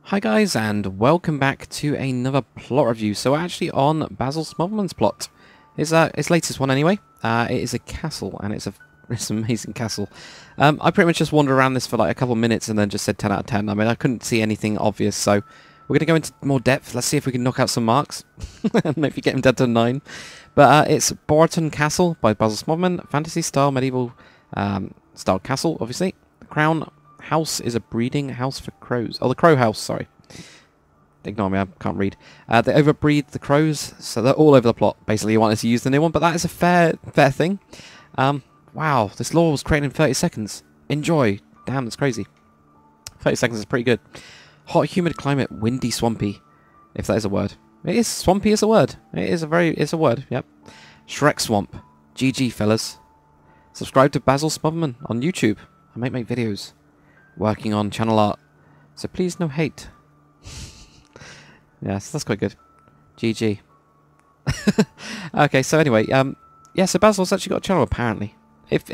Hi guys, and welcome back to another plot review. So we're actually on BazzleSmotherman's plot. It's latest one anyway. It is a castle, and it's an amazing castle. I pretty much just wandered around this for like a couple of minutes and then just said 10 out of 10. I mean, I couldn't see anything obvious, so we're going to go into more depth. Let's see if we can knock out some marks. and maybe get him down to 9. But it's Boraton Castle by BazzleSmotherman. Fantasy style, medieval style castle, obviously. The crown house is a breeding house for crows. Oh, the crow house, sorry. Ignore me, I can't read. They overbreed the crows, so they're all over the plot. Basically, you want us to use the new one, but that is a fair thing. Wow, this lore was created in 30 seconds. Enjoy. Damn, that's crazy. 30 seconds is pretty good. Hot, humid climate, windy, swampy. If that is a word. It is. Swampy is a word. It's a word, yep. Shrek Swamp. GG, fellas. Subscribe to BazzleSmotherman on YouTube. I make videos. Working on channel art. So please no hate. Yes, that's quite good. GG. Okay, so anyway, yeah, so Basil's actually got a channel apparently. If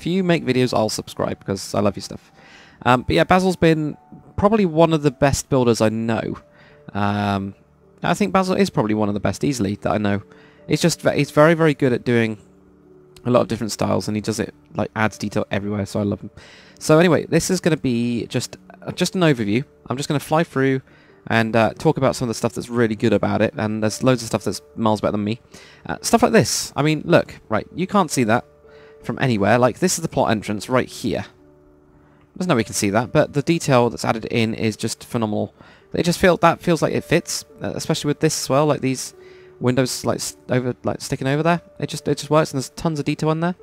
you make videos, I'll subscribe because I love your stuff. But yeah, Basil's been probably one of the best builders I know. I think Basil is probably one of the best easily that I know. He's very, very good at doing a lot of different styles, and he does it, like, adds detail everywhere, so I love him. So anyway, this is going to be just an overview. I'm just going to fly through and talk about some of the stuff that's really good about it, and there's loads of stuff that's miles better than me. Stuff like this. I mean, look, right, you can't see that from anywhere. Like, this is the plot entrance right here. There's no way you can see that, but the detail that's added in is just phenomenal. That feels like it fits, especially with this as well, like these windows like sticking over there. It just works, and there's tons of detail in there.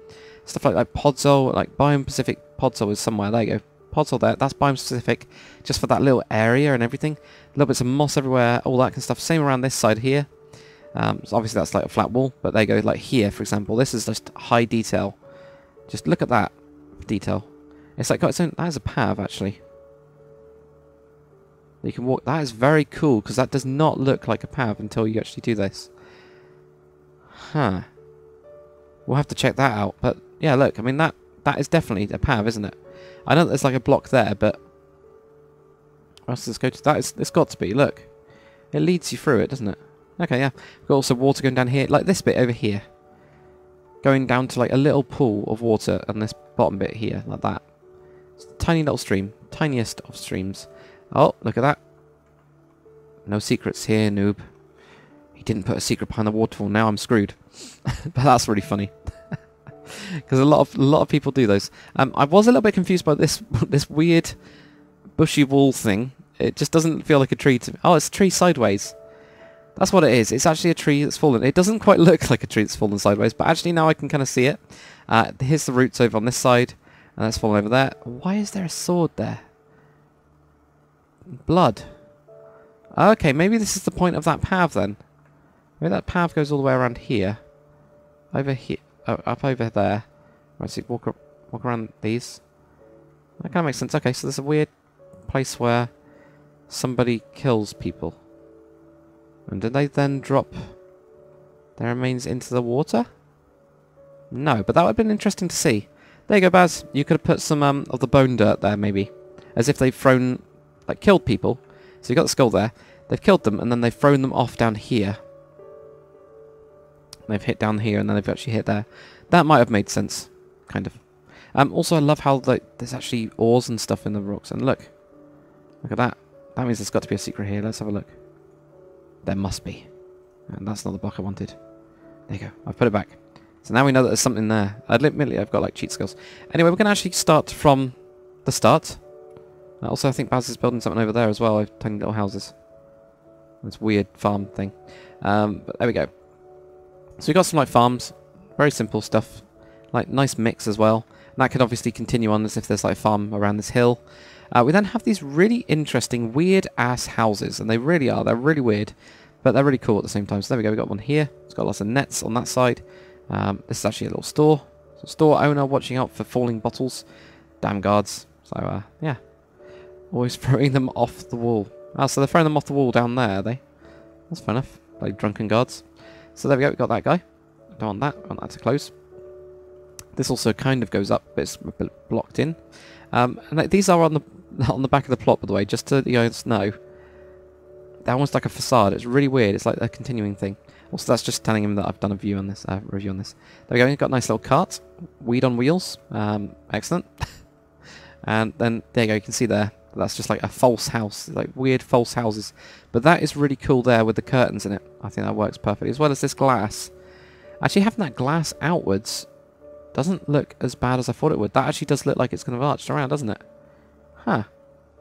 Stuff like Podzol, like Biome Pacific Podzol is somewhere. There you go. Podzol there. That's Biome Pacific, just for that little area and everything. Little bits of moss everywhere, all that kind of stuff. Same around this side here. So obviously that's like a flat wall, but there you go. Like here, for example, this is just high detail. Just look at that detail. It's like got its own. That is a path actually. You can walk. That is very cool because that does not look like a path until you actually do this. Huh. We'll have to check that out. But yeah, look. I mean that is definitely a path, isn't it? I know there's like a block there, but where else does this go to? It's got to be. Look, it leads you through it, doesn't it? Okay, yeah. We've got also water going down here, like this bit over here, going down to like a little pool of water on this bottom bit here, like that. It's a tiny little stream, tiniest of streams. Oh, look at that. No secrets here, noob. He didn't put a secret behind the waterfall. Now I'm screwed. But that's really funny. Because a lot of people do those. I was a little bit confused by this weird bushy wall thing. It just doesn't feel like a tree to me. Oh, it's a tree sideways. That's what it is. It's actually a tree that's fallen. It doesn't quite look like a tree that's fallen sideways, but actually now I can kind of see it. Here's the roots over on this side, and that's fallen over there. Why is there a sword there? Blood. Okay, maybe this is the point of that path then. Maybe that path goes all the way around here. Over here. Oh, up over there. Right, so walk around these. That kind of makes sense. Okay, so there's a weird place where somebody kills people. And did they then drop their remains into the water? No, but that would have been interesting to see. There you go, Baz. You could have put some of the bone dirt there, maybe. As if they've thrown, like, killed people. So you've got the skull there. They've killed them, and then they've thrown them off down here. They've hit down here, and then they've actually hit there. That might have made sense, kind of. Also, I love how there's actually ores and stuff in the rocks. And look at that. That means there's got to be a secret here. Let's have a look. There must be. And that's not the block I wanted. There you go. I've put it back. So now we know that there's something there. Admittedly, I've got like cheat skills. Anyway, we're going to actually start from the start. Also, I think Baz is building something over there as well. Tiny little houses. This weird farm thing. But there we go. So we've got some like farms. Very simple stuff. Like nice mix as well. And that could obviously continue on as if there's like a farm around this hill. We then have these really interesting, weird-ass houses. And they really are. They're really weird. But they're really cool at the same time. So there we go. We've got one here. It's got lots of nets on that side. This is actually a little store. So store owner watching out for falling bottles. Damn guards. So, yeah. Always throwing them off the wall. Ah, so they're throwing them off the wall down there, are they? That's fair enough. Like drunken guards. So there we go. We've got that guy. Don't want that. I want that to close. This also kind of goes up, but it's blocked in. And these are on the on the back of the plot, by the way, just to you guys know. That one's like a facade. It's really weird. It's like a continuing thing. Also, that's just telling him that I've done a review on this. There we go. We've got a nice little cart. Weed on wheels. Excellent. And then, there you go. You can see there. That's just like a false house. Like weird false houses. But that is really cool there with the curtains in it. I think that works perfectly. As well as this glass. Actually, having that glass outwards doesn't look as bad as I thought it would. That actually does look like it's kind of arched around, doesn't it? Huh.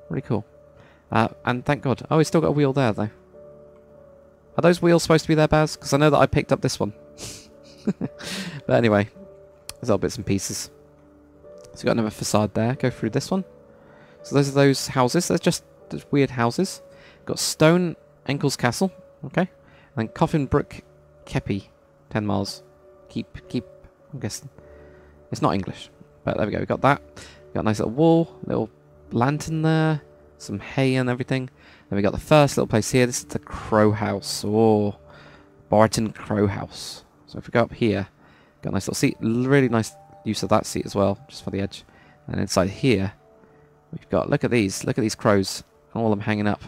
Really cool. And thank God. Oh, he's still got a wheel there, though. Are those wheels supposed to be there, Baz? Because I know that I picked up this one. But anyway, there's all bits and pieces. So we've got another facade there. Go through this one. So those are those houses. They're just weird houses. Got Stone Ankles Castle. Okay. And then Coffin Brook Kepi. 10 miles. Keep, I'm guessing. It's not English. But there we go. We've got that. We've got a nice little wall. Little lantern there. Some hay and everything. Then we got the first little place here. This is the Crow House. Oh, Boraton Crow House. So if we go up here, got a nice little seat. Really nice use of that seat as well, just for the edge. And inside here, we've got, look at these crows. All of them hanging up.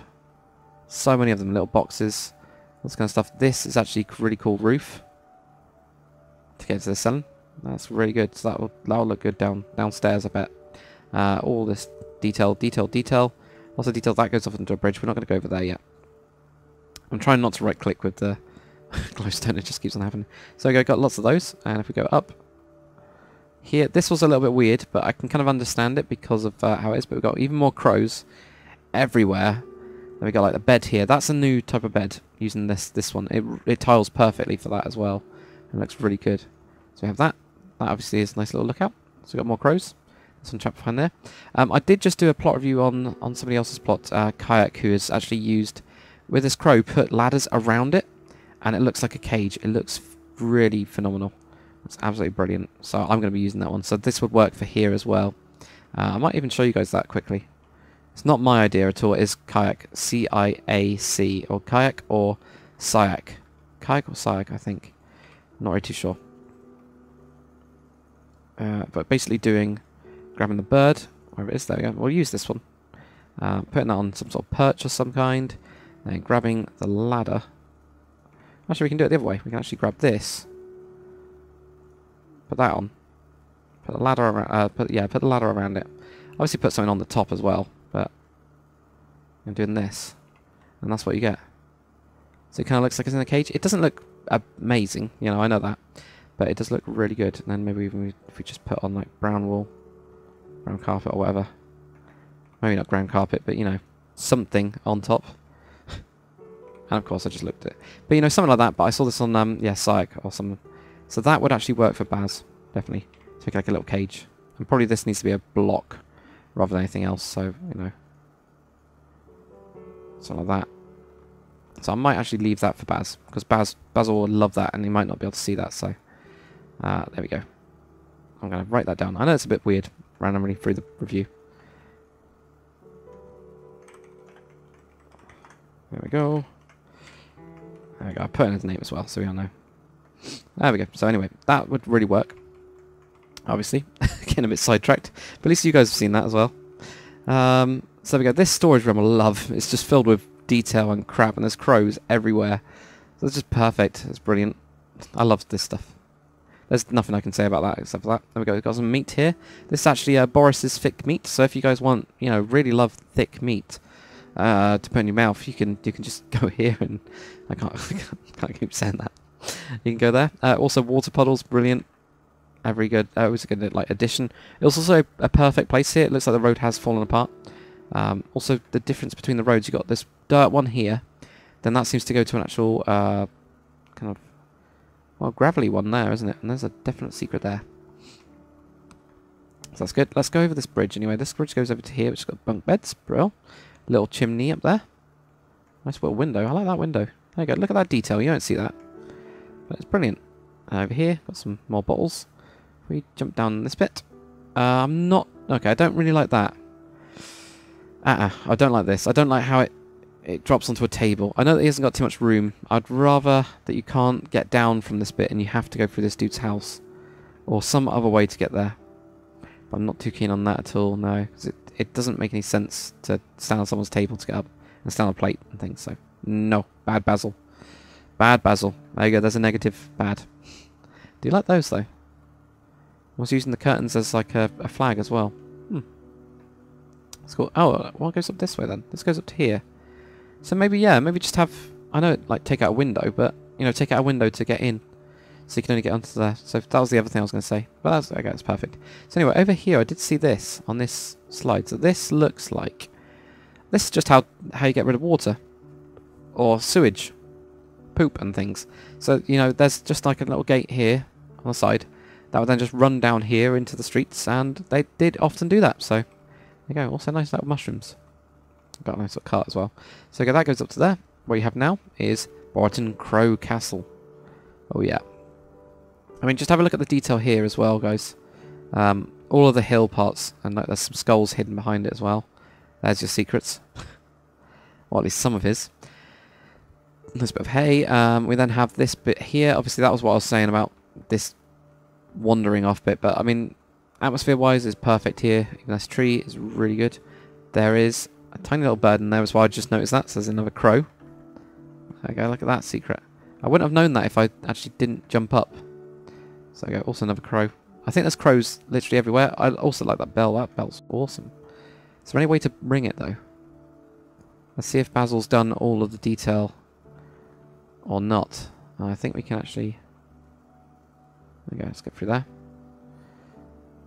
So many of them, little boxes. All this kind of stuff. This is actually a really cool roof to get to the sun. That's really good. So that'll look good downstairs, I bet. All this detail. Also detail that goes off into a bridge. We're not going to go over there yet. I'm trying not to right click with the glowstone. It just keeps on happening. So we got lots of those. And if we go up here, this was a little bit weird, but I can kind of understand it because of how it is. But we've got even more crows everywhere. Then we got like the bed here. That's a new type of bed using this one. It tiles perfectly for that as well. It looks really good. So we have that. That obviously is a nice little lookout. So we've got more crows. Some chap behind there. I did just do a plot review on somebody else's plot, Kayak, who has actually used, with this crow, put ladders around it, and it looks like a cage. It looks really phenomenal. It's absolutely brilliant. So I'm going to be using that one. So this would work for here as well. I might even show you guys that quickly. It's not my idea at all. It is Kayak, C-I-A-C, or Kayak or Sayak. Kayak or Sayak, I think. I'm not really too sure. But basically grabbing the bird, wherever it is, there we go. We'll use this one. Putting that on some sort of perch of some kind. Then grabbing the ladder. Actually, we can do it the other way. We can actually grab this. Put that on. Put the ladder around. Put the ladder around it. Obviously, put something on the top as well. But I'm doing this, and that's what you get. So it kind of looks like it's in a cage. It doesn't look amazing, you know. I know that, but it does look really good. And then maybe even if we just put on like brown wool. Brown carpet or whatever. Maybe not ground carpet, but you know, something on top. And of course I just looked at it. But you know, something like that. But I saw this on, Psych or something. So that would actually work for Baz. Definitely. To make like a little cage. And probably this needs to be a block rather than anything else. So, you know. Something like that. So I might actually leave that for Baz. Because Basil will love that and he might not be able to see that. So, there we go. I'm going to write that down. I know it's a bit weird. Randomly through the review. There we go. There we go. I put in his name as well, so we all know. There we go. So anyway, that would really work. Obviously, getting a bit sidetracked, but at least you guys have seen that as well. So we go. This storage room I love. It's just filled with detail and crap, and there's crows everywhere. So it's just perfect. It's brilliant. I love this stuff. There's nothing I can say about that except for that. There we go. We've got some meat here. This is actually Boris's thick meat. So if you guys want, you know, really love thick meat to put in your mouth, you can just go here and I can't keep saying that. You can go there. Also water puddles, brilliant. Very good. It was a good like addition. It was also a perfect place here. It looks like the road has fallen apart. Also the difference between the roads. You got this dirt one here. Then that seems to go to an actual kind of. Well, gravelly one there, isn't it? And there's a definite secret there. So that's good. Let's go over this bridge anyway. This bridge goes over to here, which has got bunk beds. Brill. Little chimney up there. Nice little window. I like that window. There you go. Look at that detail. You don't see that. But it's brilliant. Over here, got some more bottles. We jump down this bit. I'm not... Okay, I don't really like that. I don't like this. I don't like how it drops onto a table. I know that he hasn't got too much room. I'd rather that you can't get down from this bit and you have to go through this dude's house. Or some other way to get there. But I'm not too keen on that at all, no. 'Cause it doesn't make any sense to stand on someone's table to get up and stand on a plate and things. So no, bad Basil. Bad Basil. There you go. There's a negative. Bad. Do you like those though? I was using the curtains as like a flag as well. It's cool. Oh, what goes up this way then? This goes up to here. So maybe, yeah, maybe just have, I know, like take out a window, but, you know, take out a window to get in. So you can only get onto there. So that was the other thing I was going to say. But that's, okay, that's perfect. So anyway, over here, I did see this on this slide. So this looks like, this is just how you get rid of water. Or sewage. Poop and things. So, you know, there's just like a little gate here on the side. That would then just run down here into the streets. And they did often do that. So, there you go. Also nice little mushrooms. Got a nice little cart as well. So that goes up to there. What you have now is Boraton Crow Castle. Oh yeah. I mean, just have a look at the detail here as well, guys. All of the hill parts, and like, there's some skulls hidden behind it as well. There's your secrets. Or at least some of his. There's a bit of hay. We then have this bit here. Obviously, that was what I was saying about this wandering off bit. But I mean, atmosphere-wise, is perfect here. Even this tree is really good. There is a tiny little bird in there as well. I just noticed that. So there's another crow. There you go. Look at that secret. I wouldn't have known that if I actually didn't jump up. So there you go. Also another crow. I think there's crows literally everywhere. I also like that bell. That bell's awesome. Is there any way to ring it though? Let's see if Basil's done all of the detail or not. I think we can actually... There we go. Let's get through there.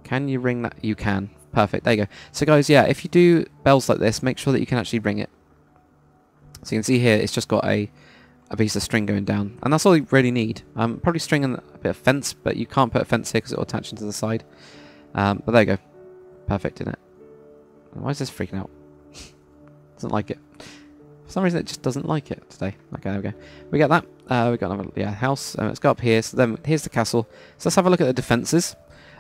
Can you ring that? You can. Perfect. There you go. So guys, yeah, if you do bells like this, make sure that you can actually ring it. So you can see here, it's just got a piece of string going down. And that's all you really need. Probably string and a bit of fence, but you can't put a fence here because it will attach into the side. But there you go. Perfect, isn't it? Why is this freaking out? Doesn't like it. For some reason, it just doesn't like it today. Okay, there we go. We got that. We got another house. Let's go up here. So then here's the castle. So let's have a look at the defences.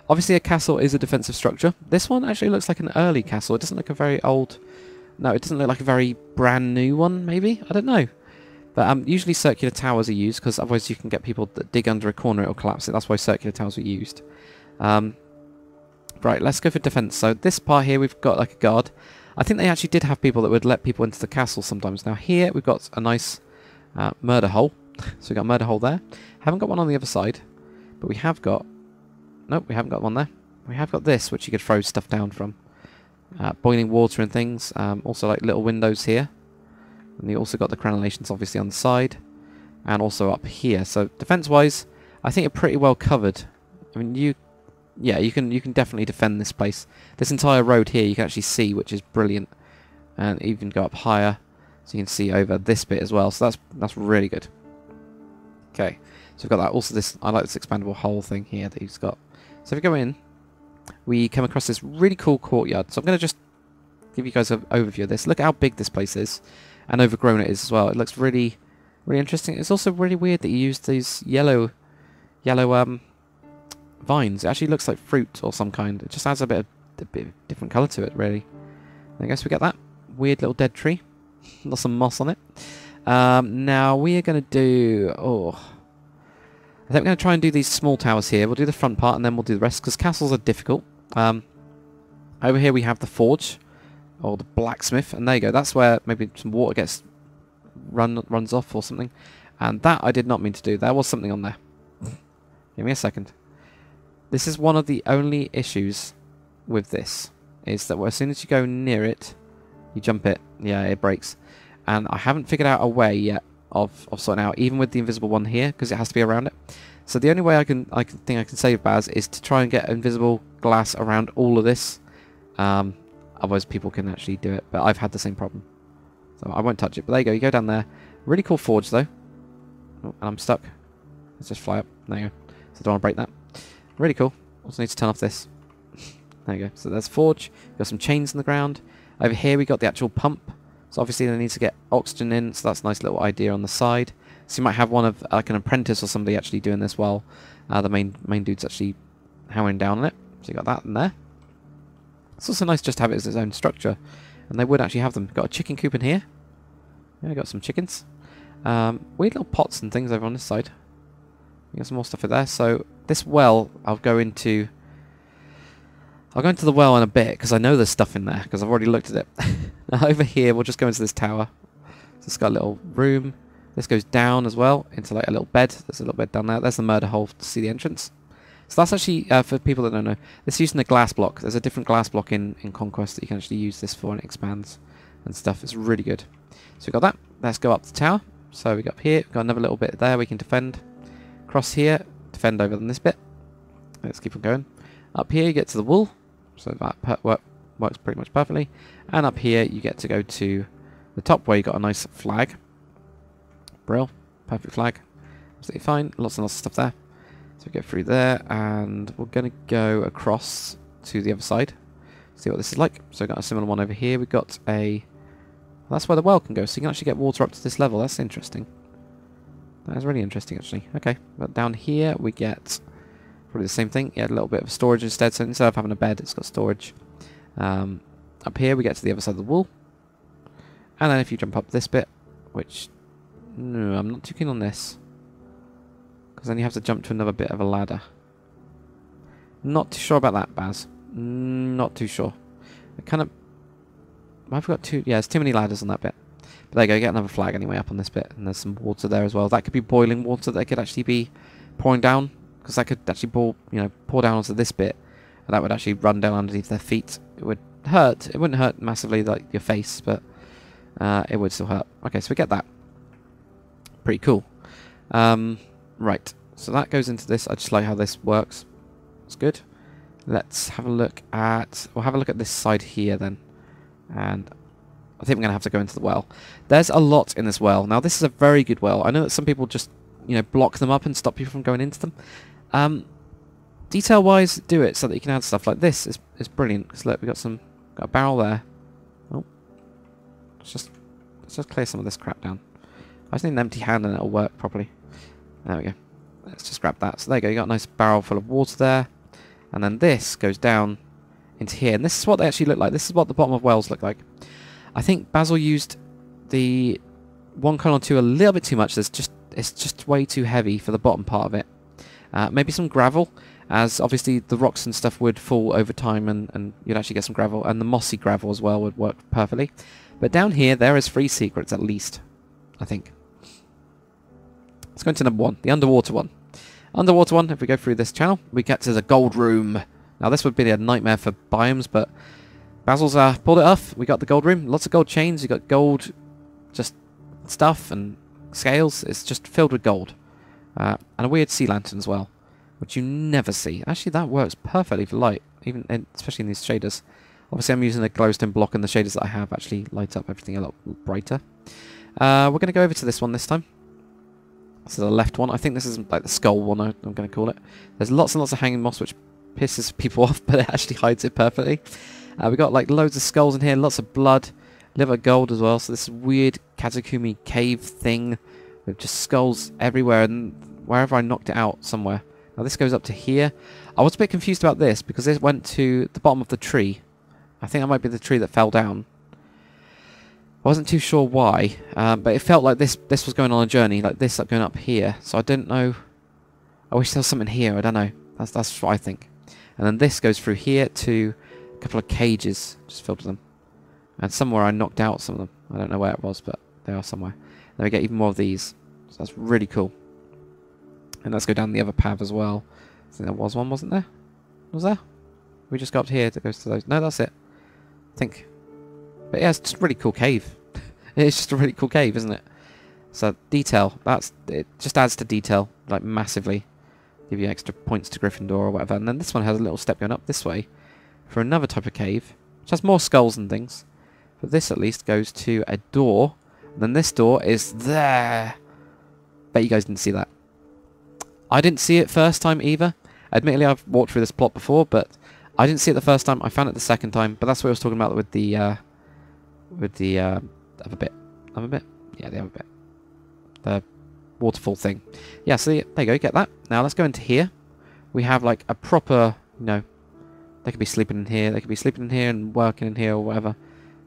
Obviously, a castle is a defensive structure. This one actually looks like an early castle. It doesn't look a very old... No, it doesn't look like a very brand new one, maybe? I don't know. But usually circular towers are used, because otherwise you can get people that dig under a corner, it'll collapse it. That's why circular towers are used. Right, let's go for defence. So this part here, we've got like a guard. I think they actually did have people that would let people into the castle sometimes. Now here, we've got a nice murder hole. So we've got a murder hole there. Haven't got one on the other side, but we have got... Nope, we haven't got one there. We have got this, which you could throw stuff down from. Boiling water and things. Also like little windows here. And you also got the crenellations obviously on the side. And also up here. So defense-wise, I think you're pretty well covered. I mean, you can definitely defend this place. This entire road here you can actually see, which is brilliant. And even go up higher, so you can see over this bit as well. So that's really good. Okay, so we've got that. Also this, I like this expandable hole thing here that he's got. So if we go in, we come across this really cool courtyard. So I'm going to just give you guys an overview of this. Look at how big this place is, and overgrown it is as well. It looks really, really interesting. It's also really weird that you used these yellow vines. It actually looks like fruit or some kind. It just adds a bit of different colour to it, really. I guess we get that weird little dead tree. Got some moss on it. Now we are going to do... I think we're going to try and do these small towers here. We'll do the front part and then we'll do the rest, because castles are difficult. Over here we have the forge, or the blacksmith, and there you go. That's where maybe some water gets runs off or something. And that I did not mean to do. There was something on there. Give me a second. This is one of the only issues with this, is that as soon as you go near it, you jump it. Yeah, it breaks. And I haven't figured out a way yet of sorting out, even with the invisible one here, because it has to be around it. So the only way I can save Baz is to try and get invisible glass around all of this. Otherwise people can actually do it, but I've had the same problem. So I won't touch it, but there you go. You go down there. Really cool forge though. Oh, and I'm stuck. Let's just fly up. There you go. So I don't want to break that. Really cool. Also need to turn off this. There you go. So there's forge. We've got some chains in the ground. Over here we got the actual pump. So obviously they need to get oxygen in, so that's a nice little idea on the side. So you might have one of like an apprentice or somebody actually doing this while the main dude's actually hammering down on it. So you got that in there. It's also nice just to have it as its own structure, and they would actually have them. Got a chicken coop in here. Yeah, got some chickens. Weird little pots and things over on this side. We got some more stuff in there. So this well, I'll go into I'll go into the well in a bit because I know there's stuff in there because I've already looked at it. Now over here, we'll just go into this tower. So it's got a little room. This goes down as well into like a little bed. There's a little bed down there. There's the murder hole to see the entrance. So that's actually, for people that don't know, this is using a glass block. There's a different glass block in Conquest that you can actually use this for, and it expands and stuff. It's really good. So we've got that. Let's go up the tower. So we got up here. We've got another little bit there we can defend. Across here, defend over on this bit. Let's keep on going. Up here you get to the wool. So that works pretty much perfectly. And up here you get to go to the top where you got a nice flag. Brill. Perfect flag. Absolutely fine. Lots and lots of stuff there. So we go through there, and we're going to go across to the other side. See what this is like. So we've got a similar one over here. We've got a... Well, that's where the well can go, so you can actually get water up to this level. That's interesting. That is really interesting, actually. Okay, but down here we get probably the same thing. Yeah, a little bit of storage instead. So instead of having a bed, it's got storage. Up here we get to the other side of the wall. And then if you jump up this bit, which... No, I'm not too keen on this. Because then you have to jump to another bit of a ladder. Not too sure about that, Baz. Not too sure. I kind of... I've got two... Yeah, there's too many ladders on that bit. But there you go, get another flag anyway up on this bit. And there's some water there as well. That could be boiling water that could actually be pouring down. Because that could actually pour down onto this bit. And that would actually run down underneath their feet. It would hurt. It wouldn't hurt massively like your face, but it would still hurt. Okay, so we get that. Pretty cool. Right, so that goes into this. I just like how this works. It's good. Let's have a look at... We'll have a look at this side here then. And I think we're going to have to go into the well. There's a lot in this well. Now, this is a very good well. I know that some people just, block them up and stop you from going into them. Detail-wise, do it so that you can add stuff like this. It's brilliant. Because look, we've got a barrel there. Oh. Let's just clear some of this crap down. I just need an empty hand and it'll work properly. There we go. Let's just grab that. So there you go. You got a nice barrel full of water there. And then this goes down into here. And this is what they actually look like. This is what the bottom of wells look like. I think Basil used the 1:2 a little bit too much. It's just way too heavy for the bottom part of it. Maybe some gravel, as obviously the rocks and stuff would fall over time and you'd actually get some gravel. And the mossy gravel as well would work perfectly. But down here, there is 3 secrets at least, I think. Let's go into number 1, the underwater one. Underwater one, if we go through this channel, we get to the gold room. Now this would be a nightmare for biomes, but Basil's pulled it off. We got the gold room, lots of gold chains, you got gold just stuff and scales. It's just filled with gold. And a weird sea lantern as well, which you never see. Actually, that works perfectly for light, especially in these shaders. Obviously, I'm using a glowstone block, and the shaders that I have actually light up everything a lot brighter. We're going to go over to this one this time. This is the left one. I think this is like the skull one, I'm going to call it. There's lots and lots of hanging moss, which pisses people off, but it actually hides it perfectly. We've got like loads of skulls in here, lots of blood, a little bit of gold as well. So this weird Katakumi cave thing with just skulls everywhere, and wherever I knocked it out somewhere. Now this goes up to here. I was a bit confused about this because this went to the bottom of the tree. I think that might be the tree that fell down. I wasn't too sure why, but it felt like this was going on a journey, like this going up here. So I don't know. I wish there was something here. I don't know. That's what I think. And then this goes through here to a couple of cages, just filled with them. And somewhere I knocked out some of them. I don't know where it was, but they are somewhere. Then we get even more of these. So that's really cool. And let's go down the other path as well. I think there was one, wasn't there? Was there? We just got up here that goes to those. No, that's it. I think. But yeah, it's just a really cool cave. It's just a really cool cave, isn't it? So detail, it just adds to detail, like massively. Give you extra points to Gryffindor or whatever. And then this one has a little step going up this way for another type of cave, which has more skulls and things. But this at least goes to a door. And then this door is there. Bet you guys didn't see that. I didn't see it first time either. Admittedly, I've walked through this plot before, but I didn't see it the first time. I found it the second time. But that's what I was talking about with the other bit. Other bit? Yeah, the other bit. The waterfall thing. Yeah, so there you go, get that. Now let's go into here. We have like a proper, they could be sleeping in here, they could be sleeping in here and working in here or whatever.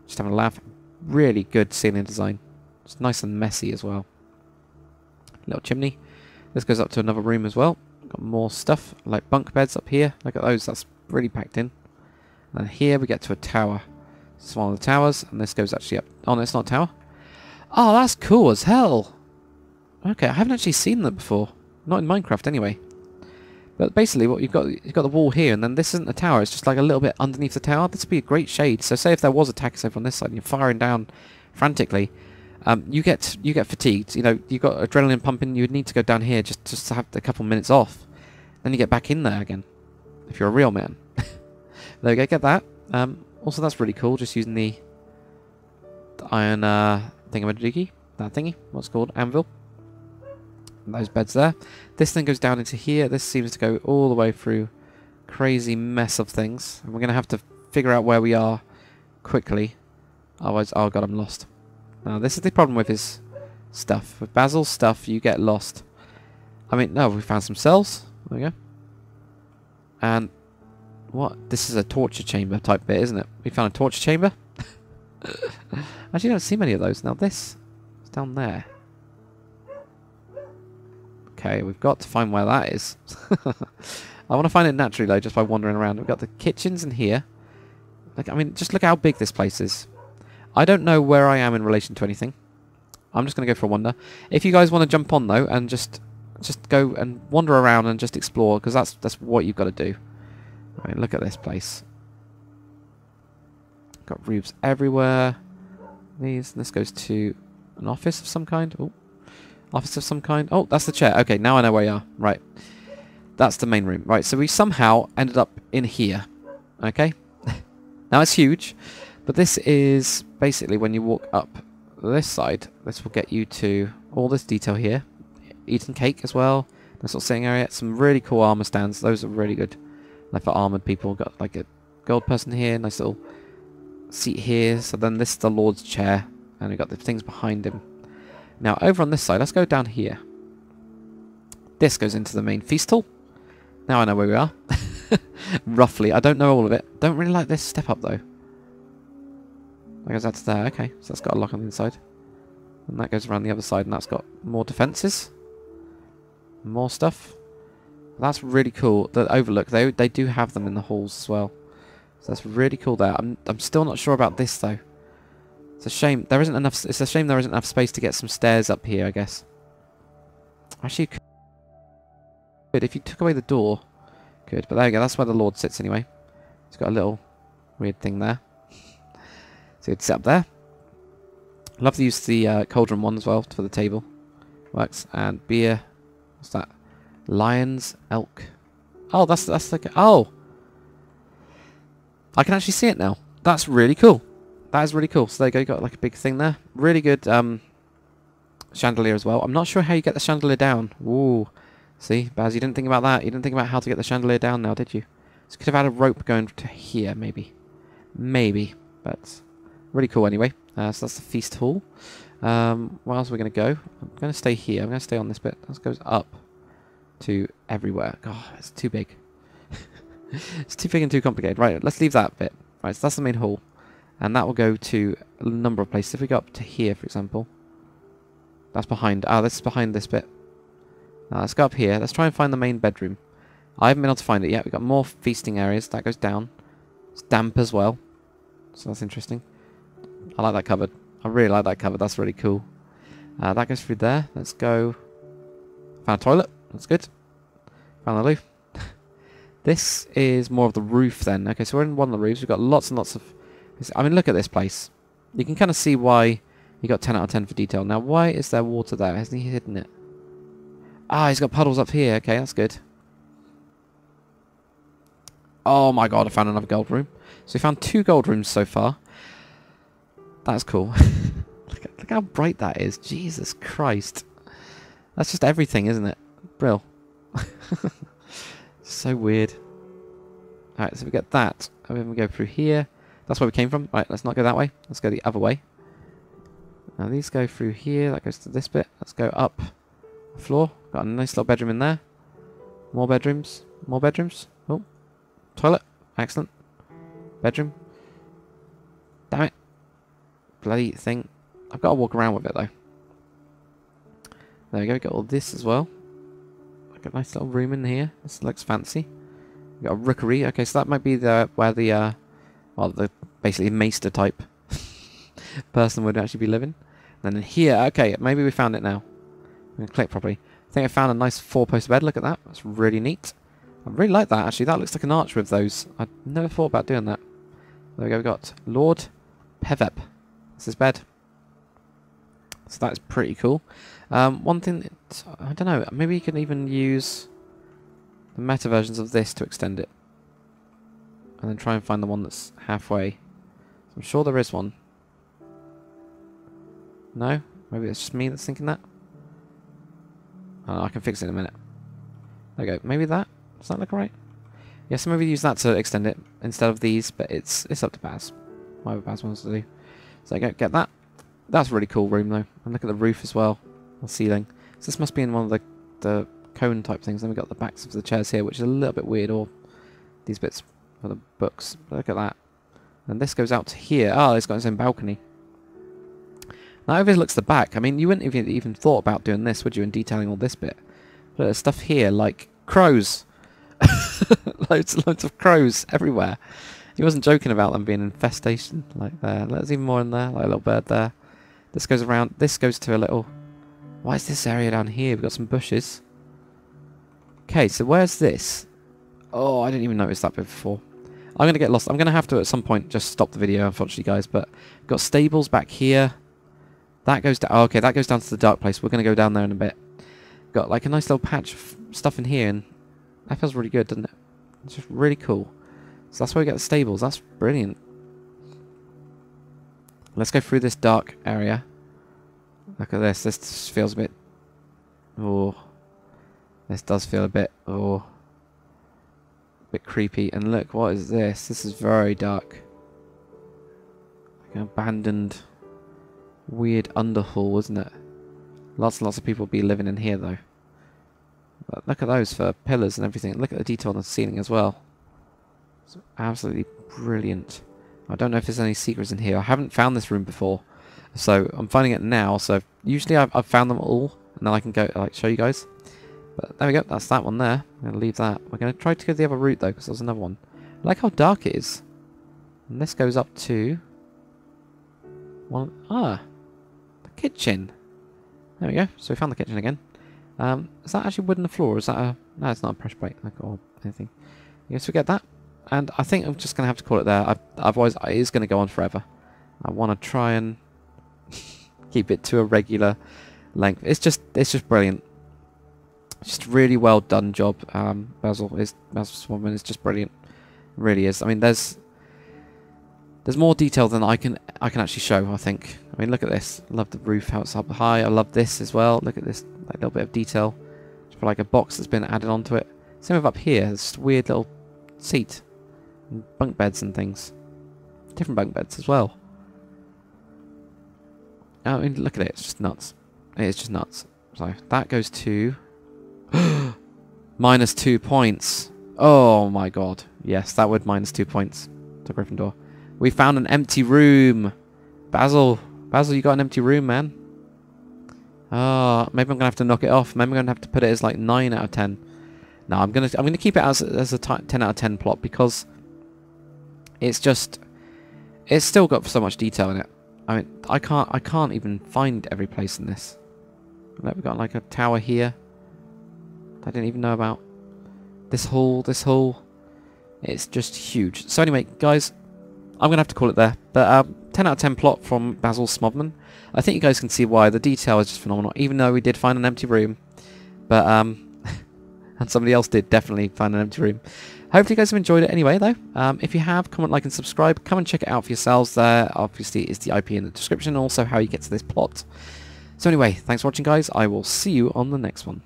Just having a laugh. Really good ceiling design. It's nice and messy as well. Little chimney. This goes up to another room as well. Got more stuff, like bunk beds up here. Look at those, that's really packed in. And here we get to a tower. It's one of the towers, and this goes actually up. Oh, no, it's not a tower. Oh, that's cool as hell. Okay, I haven't actually seen that before. Not in Minecraft, anyway. But basically, what you've got the wall here, and then this isn't a tower. It's just like a little bit underneath the tower. This would be a great shade. So, say if there was attacks over on this side, and you're firing down frantically, you get fatigued. You know, you've got adrenaline pumping. You would need to go down here just to have a couple minutes off. Then you get back in there again, if you're a real man. There we go. Get that. Also, that's really cool. Just using the iron thingamajiggy, that thingy. What's it called? Anvil. Those beds there. This thing goes down into here. This seems to go all the way through. Crazy mess of things. And we're going to have to figure out where we are quickly. Otherwise, oh god, I'm lost. Now, this is the problem with his stuff. With Basil's stuff, you get lost. I mean, no, we found some cells. There we go. And what? This is a torture chamber type bit, isn't it? We found a torture chamber. Actually, I don't see many of those. Now, this is down there. Okay, we've got to find where that is. I want to find it naturally, though, just by wandering around. We've got the kitchens in here. Like, I mean, just look how big this place is. I don't know where I am in relation to anything. I'm just going to go for a wander. If you guys want to jump on, though, and just go and wander around and just explore, because that's what you've got to do. Right, look at this place. Got roofs everywhere. This goes to an office of some kind. Oh. Office of some kind. Oh, that's the chair. Okay, now I know where you are. Right. That's the main room. Right, so we somehow ended up in here. Okay? Now it's huge, but this is basically when you walk up this side, this will get you to all this detail here. Eating cake as well. Nice little sitting area. Some really cool armor stands. Those are really good. Like for armored people. Got like a gold person here. Nice little seat here. So then this is the Lord's chair. And we've got the things behind him. Now, over on this side, let's go down here. This goes into the main feast hall. Now I know where we are. Roughly. I don't know all of it. Don't really like this step up, though. That goes out to there. Okay, so that's got a lock on the inside. And that goes around the other side, and that's got more defences. More stuff. That's really cool. The overlook, they do have them in the halls as well. So that's really cool there. I'm still not sure about this, though. It's a shame there isn't enough. It's a shame there isn't enough space to get some stairs up here, I guess. Actually, you could if you took away the door. Good, but there you go. That's where the Lord sits anyway. He's got a little weird thing there. So he'd sit up there. Love to use the cauldron one as well for the table. Works. And beer. What's that? Lions, elk. Oh, that's like oh. I can actually see it now. That's really cool. That is really cool. So there you go, you got like a big thing there. Really good chandelier as well. I'm not sure how you get the chandelier down. Ooh. See, Baz, you didn't think about that. You didn't think about how to get the chandelier down now, did you? So you could have had a rope going to here, maybe. Maybe. But really cool anyway. So that's the feast hall. Where else are we going to go? I'm going to stay here. I'm going to stay on this bit. This goes up to everywhere. God, it's too big. It's too big and too complicated. Right, let's leave that bit. Right, so that's the main hall. And that will go to a number of places. If we go up to here, for example. That's behind. Ah, this is behind this bit. Now, let's go up here. Let's try and find the main bedroom. I haven't been able to find it yet. We've got more feasting areas. That goes down. It's damp as well. So that's interesting. I like that cupboard. I really like that cupboard. That's really cool. That goes through there. Let's go. Found a toilet. That's good. Found the roof. This is more of the roof then. Okay, so we're in one of the roofs. We've got lots and lots of... I mean, look at this place. You can kind of see why he got 10 out of 10 for detail. Now, why is there water there? Hasn't he hidden it? Ah, he's got puddles up here. Okay, that's good. Oh my god, I found another gold room. So we found 2 gold rooms so far. That's cool. look how bright that is. Jesus Christ. That's just everything, isn't it? Brill. So weird. Alright, so we get that. And then we go through here. That's where we came from. Right, let's not go that way. Let's go the other way. Now these go through here. That goes to this bit. Let's go up the floor. Got a nice little bedroom in there. More bedrooms. More bedrooms. Oh. Toilet. Excellent. Bedroom. Damn it. Bloody thing. I've got to walk around with it though. There we go. Got all this as well. Got a nice little room in here. This looks fancy. We've got a rookery. Okay, so that might be where the well, the basically maester type person would actually be living. And then here, okay, maybe we found it now. I'm going to click properly. I think I found a nice 4-post bed. Look at that. That's really neat. I really like that, actually. That looks like an arch with those. I never thought about doing that. There we go. We've got Lord Pevep. That's his bed. So that's pretty cool. One thing, I don't know, maybe you can even use the meta versions of this to extend it. And then try and find the one that's halfway. I'm sure there is one. No? Maybe it's just me that's thinking that? I can fix it in a minute. There we go. Maybe that? Does that look right? Yeah, so maybe use that to extend it instead of these, but it's up to Baz. Whatever Baz wants to do. So there you go. Get that. That's a really cool room, though. And look at the roof as well. The ceiling. So this must be in one of the cone type things. Then we've got the backs of the chairs here, which is a little bit weird, or these bits for the books. But look at that. And this goes out to here. Oh, it's got its own balcony. Now, overlooks the back. I mean, you wouldn't have even thought about doing this, would you, in detailing all this bit? But there's stuff here, like crows. loads of crows everywhere. He wasn't joking about them being infestation. Like there. There's even more in there, like a little bird there. This goes around. This goes to a little... Why is this area down here? We've got some bushes. Okay, so where's this? Oh, I didn't even notice that bit before. I'm going to get lost. I'm going to have to, at some point, just stop the video, unfortunately, guys. But we've got stables back here. That goes down. Oh, okay, that goes down to the dark place. We're going to go down there in a bit. Got like a nice little patch of stuff in here, and that feels really good, doesn't it? It's just really cool. So that's where we get the stables. That's brilliant. Let's go through this dark area. Look at this. This feels a bit... Oh. This does feel a bit... Oh. A bit creepy. And look, what is this? This is very dark. Like an abandoned... weird underhall, isn't it? Lots and lots of people will be living in here, though. But look at those for pillars and everything. Look at the detail on the ceiling as well. It's absolutely brilliant. I don't know if there's any secrets in here. I haven't found this room before, so I'm finding it now. So usually I've found them all, and then I can go like show you guys. But there we go. That's that one there. I'm going to leave that. We're going to try to go the other route, though, because there's another one. I like how dark it is. And this goes up to... the kitchen. There we go. So we found the kitchen again. Is that actually wood on the floor? Or is that a... No, it's not a pressure plate or anything. Yes, we get that. And I think I'm just going to have to call it there. Otherwise, it is going to go on forever. I want to try and keep it to a regular length. It's just brilliant. Just really well done job. BazzleSmotherman is just brilliant. It really is. I mean, there's more detail than I can actually show, I think. I mean, look at this. I love the roof, how it's up high. I love this as well. Look at this, like, little bit of detail. It's like a box that's been added onto it. Same with up here. There's just a weird little seat. And bunk beds and things. Different bunk beds as well. I mean, look at it. It's just nuts. It's just nuts. So, that goes to... -2 points. Oh my god. Yes, that would -2 points to Gryffindor. We found an empty room. Basil, you got an empty room, man. Maybe I'm gonna have to knock it off. Maybe I'm gonna have to put it as like 9 out of 10. No, I'm gonna keep it as a 10 out of 10 plot because it's still got so much detail in it. I mean, I can't even find every place in this. Look, we've got like a tower here. I didn't even know about. This hall. It's just huge. So anyway, guys, I'm going to have to call it there. But 10 out of 10 plot from BazzleSmotherman. I think you guys can see why. The detail is just phenomenal. Even though we did find an empty room. But, and somebody else did definitely find an empty room. Hopefully you guys have enjoyed it anyway, though. If you have, comment, like, and subscribe. Come and check it out for yourselves there. Obviously, it's the IP in the description. And also how you get to this plot. So anyway, thanks for watching, guys. I will see you on the next one.